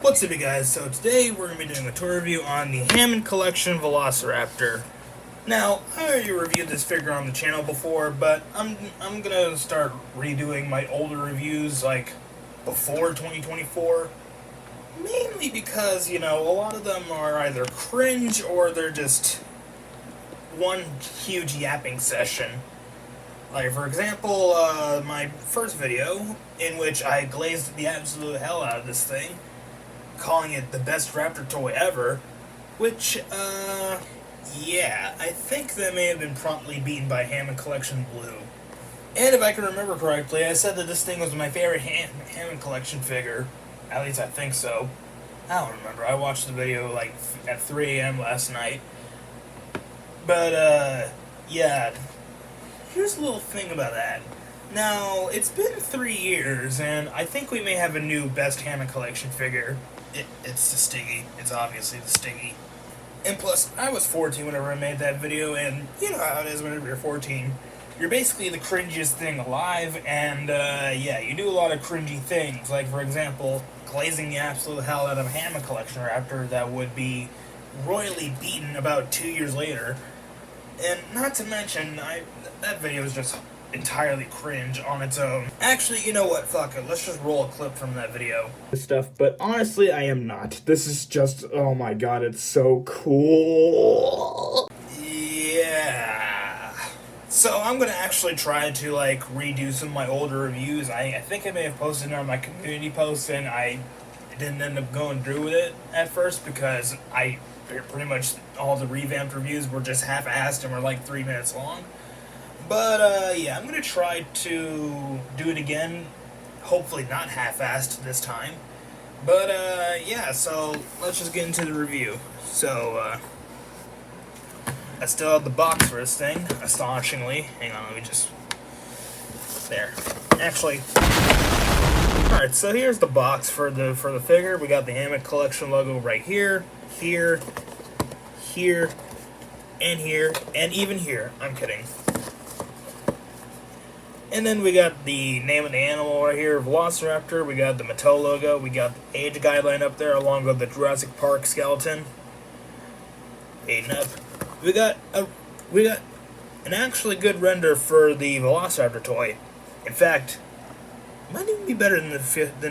What's up, you guys? So today we're going to be doing a tour review on the Hammond Collection Velociraptor. Now, I already reviewed this figure on the channel before, but I'm going to start redoing my older reviews, like, before 2024. Mainly because, a lot of them are either cringe or they're just one huge yapping session. Like, for example, my first video, in which I glazed the absolute hell out of this thing, calling it the best raptor toy ever, which, yeah, I think that may have been promptly beaten by Hammond Collection Blue. And if I can remember correctly, I said that this thing was my favorite Hammond Collection figure. At least I think so. I don't remember. I watched the video, like, at 3 a.m. last night. But, yeah. Here's a little thing about that. Now, it's been 3 years, and I think we may have a new best Hammond Collection figure. It's the Stiggy. It's obviously the Stiggy. And plus, I was 14 whenever I made that video, and you know how it is whenever you're 14. You're basically the cringiest thing alive, and, yeah, you do a lot of cringy things. Like, for example, glazing the absolute hell out of a Hammond Collection Raptor that would be royally beaten about 2 years later. And not to mention, that video is just entirely cringe on its own. Actually, you know what? Fuck it. Let's just roll a clip from that video. Stuff, but honestly, I am not. This is just, oh my god, it's so cool. Yeah. So I'm gonna actually try to, like, redo some of my older reviews. I think I may have posted it on my community post, and I didn't end up going through with it at first because pretty much all the revamped reviews were just half-assed and were like 3 minutes long. But, yeah, I'm going to try to do it again. Hopefully not half-assed this time. But, yeah, so let's just get into the review. So, I still have the box for this thing, astonishingly. Hang on, let me just... There. Actually... Alright, so here's the box for the figure. We got the Hammond Collection logo right here, here, and here, and even here. I'm kidding. And then we got the name of the animal right here, Velociraptor. We got the Mattel logo. We got the age guideline up there, along with the Jurassic Park skeleton. Aiding up. We got an actually good render for the Velociraptor toy. In fact, it might even be better than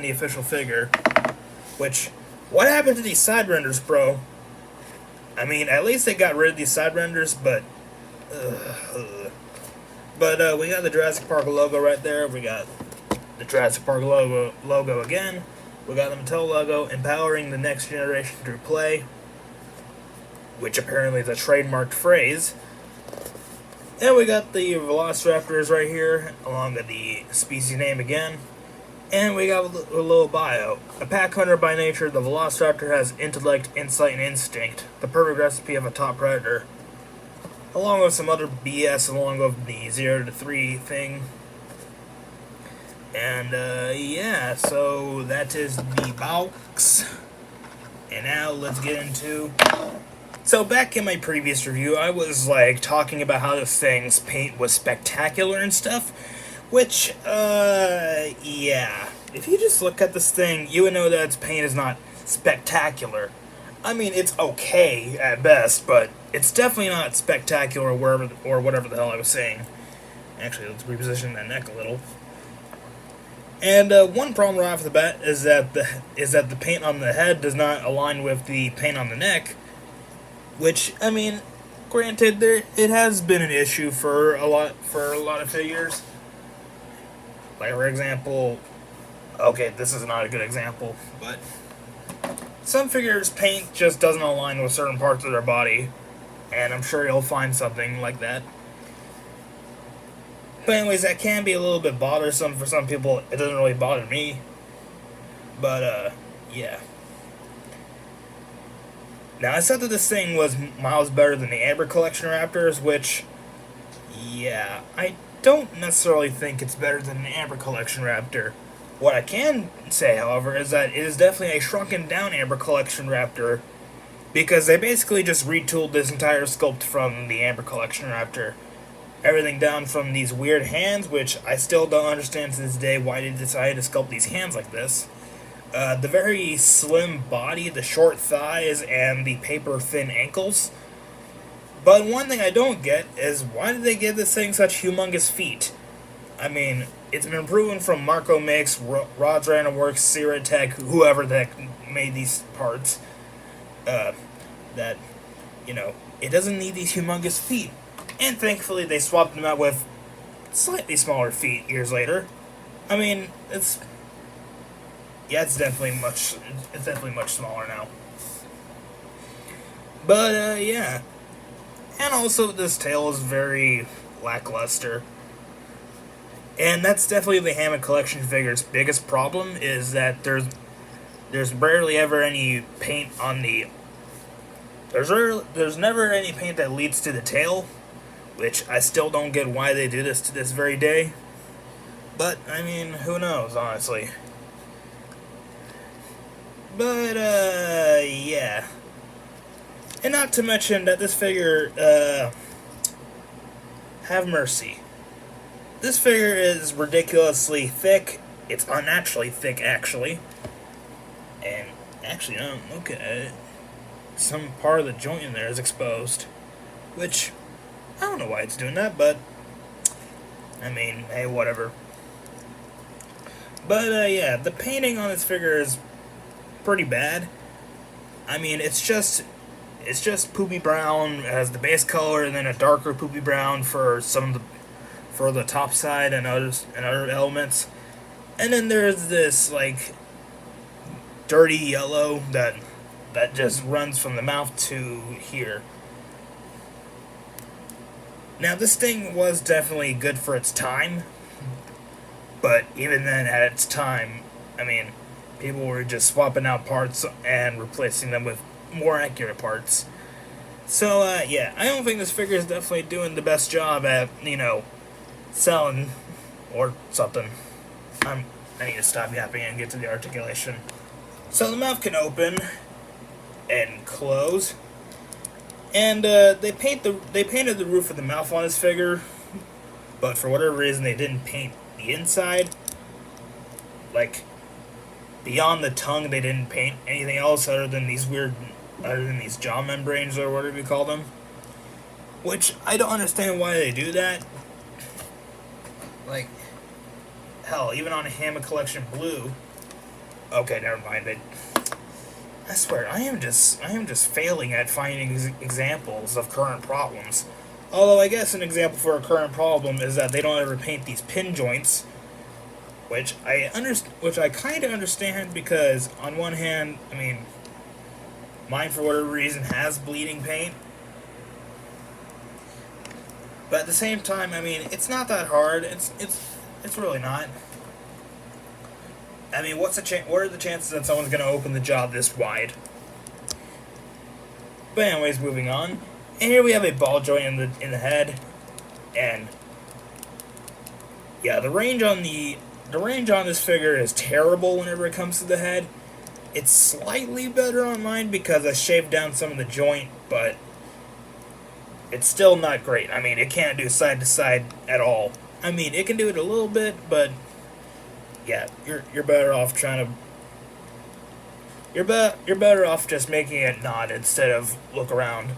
the official figure. Which, what happened to these side renders, bro? I mean, at least they got rid of these side renders, but... But we got the Jurassic Park logo right there. We got the Jurassic Park logo again. We got the Mattel logo, empowering the next generation through play, which apparently is a trademarked phrase. And we got the Velociraptors right here, along with the species name again. And we got a little bio. A pack hunter by nature, the Velociraptor has intellect, insight, and instinct, the perfect recipe of a top predator. Along with some other BS along with the 0 to 3 thing. And, yeah, so that is the box. And now let's get into... So back in my previous review, I was, like, talking about how this thing's paint was spectacular and stuff. Which, yeah. If you just look at this thing, you would know that its paint is not spectacular. I mean, it's okay at best, but it's definitely not spectacular or whatever the hell I was saying. Actually, let's reposition that neck a little. And one problem right off the bat is that the paint on the head does not align with the paint on the neck, which, I mean, granted, it has been an issue for a lot of figures. Like, for example, okay, this is not a good example, but some figures' paint just doesn't align with certain parts of their body, and I'm sure you'll find something like that. But anyways, that can be a little bit bothersome for some people. It doesn't really bother me. But, yeah. Now, I said that this thing was miles better than the Amber Collection Raptors, which, yeah, I don't necessarily think it's better than the Amber Collection Raptor. What I can say, however, is that it is definitely a shrunken down Amber Collection Raptor, because they basically just retooled this entire sculpt from the Amber Collection Raptor. Everything down from these weird hands, which I still don't understand to this day why they decided to sculpt these hands like this. The very slim body, the short thighs, and the paper-thin ankles. But one thing I don't get is why did they give this thing such humongous feet? I mean, it's been proven from Marco Mix, Rod's Random Works, Siratech, whoever the heck made these parts, that, it doesn't need these humongous feet. And thankfully they swapped them out with slightly smaller feet years later. I mean, it's definitely much smaller now. But, yeah. And also, this tail is very lackluster. And that's definitely the Hammond collection figure's biggest problem, is that there's rarely ever any paint on the... There's never any paint that leads to the tail, which I still don't get why they do this to this very day. But, I mean, who knows, honestly. But, yeah. And not to mention that this figure, have mercy. This figure is ridiculously thick. It's unnaturally thick, actually. And, actually, look at it. Some part of the joint in there is exposed. Which, I don't know why it's doing that, but... I mean, hey, whatever. But, yeah, the painting on this figure is pretty bad. I mean, it's just poopy brown as the base color, and then a darker poopy brown for the top side and other elements. And then there's this like dirty yellow that just runs from the mouth to here. Now this thing was definitely good for its time, but even then at its time, I mean, people were just swapping out parts and replacing them with more accurate parts. So, yeah, I don't think this figure is definitely doing the best job at, selling or something. I need to stop yapping and get to the articulation. So the mouth can open and close, and they painted the roof of the mouth on this figure, but for whatever reason they didn't paint the inside. Like, beyond the tongue, they didn't paint anything else other than these jaw membranes or whatever you call them. Which, I don't understand why they do that. Like, hell, even on a Hammond Collection Blue... Okay, never mind. I swear, I am just failing at finding examples of current problems. Although, I guess an example for a current problem is that they don't ever paint these pin joints, which I kind of understand, because on one hand, I mean, mine for whatever reason has bleeding paint, but at the same time, I mean, it's not that hard. It's really not. I mean, what are the chances that someone's gonna open the jaw this wide? But anyways, moving on. And here we have a ball joint in the head, and yeah, the range on this figure is terrible whenever it comes to the head. It's slightly better on mine because I shaved down some of the joint, but it's still not great. I mean, it can't do side to side at all. I mean, it can do it a little bit, but yeah, you're better off you're better off just making it nod instead of look around.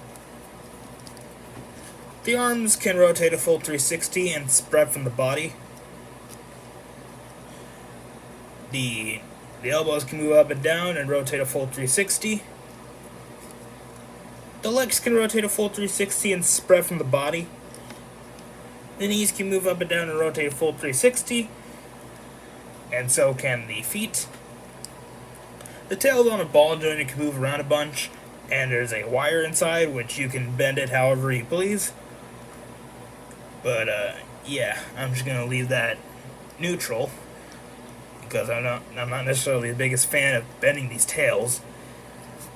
The arms can rotate a full 360 and spread from the body. The elbows can move up and down and rotate a full 360. The legs can rotate a full 360 and spread from the body. The knees can move up and down and rotate a full 360. And so can the feet. The tail is on a ball joint and can move around a bunch. And there's a wire inside, which you can bend it however you please. But, yeah, I'm just gonna leave that neutral, because I'm not necessarily the biggest fan of bending these tails.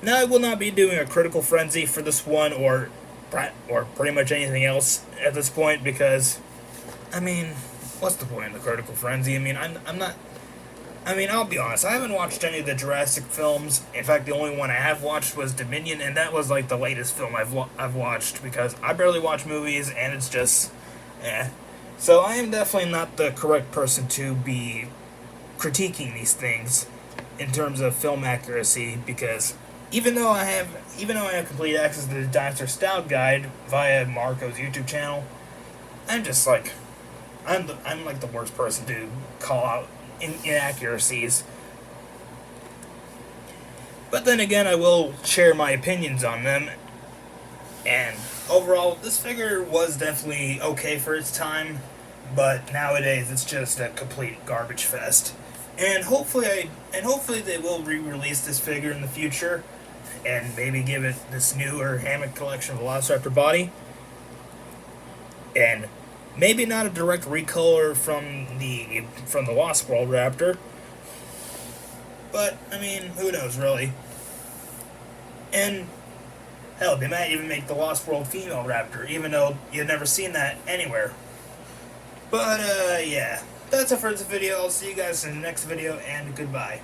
Now, I will not be doing a critical frenzy for this one, or pretty much anything else at this point, because, I mean, what's the point of the critical frenzy? I mean, I'll be honest, I haven't watched any of the Jurassic films. In fact, the only one I have watched was Dominion, and that was, like, the latest film I've watched, because I barely watch movies, and it's just, So I am definitely not the correct person to be critiquing these things. in terms of film accuracy, because even though I have complete access to the Dinosaur Stout Guide via Marco's YouTube channel, I'm just like, I'm like the worst person to call out inaccuracies. But then again, I will share my opinions on them. And overall, this figure was definitely okay for its time, but nowadays it's just a complete garbage fest. And hopefully they will re-release this figure in the future, and maybe give it this newer Hammond collection Velociraptor body. And maybe not a direct recolor from the Lost World Raptor, but I mean, who knows really? And hell, they might even make the Lost World female raptor, even though you've never seen that anywhere. But yeah, that's it for this video. I'll see you guys in the next video, and goodbye.